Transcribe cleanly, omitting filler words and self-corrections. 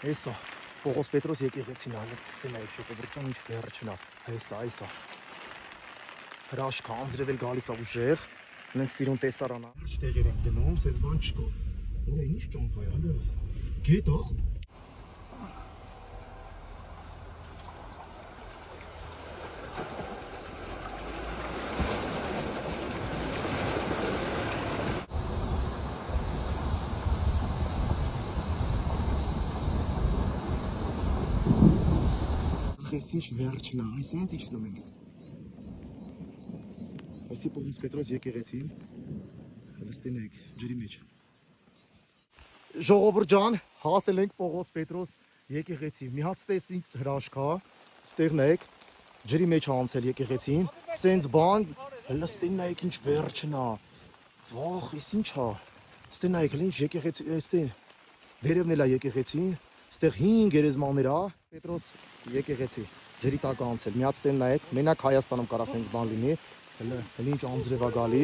Էսա Պողոս Պետրոս եկեղեցին ալը ստենայք ժողովրդան ինչ բեռը չնա այսա հրաշքա անձրևել գալիս ա ուժեղ նենց սիրուն տեսարանա վերջ տեղեր ենք դնում սենց բան չկա որը ինչ ճամփա է ալը գետ ախ Այս ինչ վերջն է, այս ինչ իջնում ենք։ Այսի Պողոս Պետրոս եկեղեցին, հլստին եք, ջրի մեջ։ Ժողովուրդ ջան, հասել ենք Պողոս Պետրոս եկեղեցի։ Մի հատ ստես ինչ հրաշքա, ստեղն եք, ջրի մեջ անցել եկեղեցին, սենց բան, հլստին եք ինչ վերջն է։ Վախ, այս ինչ է։ Ստեն եք, ինչ եկեղեցի, այստեն։ Վերևն էլ է եկեղեցին, ստեղ 5 գերեզմաններ է, Պետրոս եկեղեցի, ջրի տակ անցել, մի հատ ստեն նայեք, մենակ Հայաստանում կարա սենց բան լինի, հլը ինչ անձրև է գալի,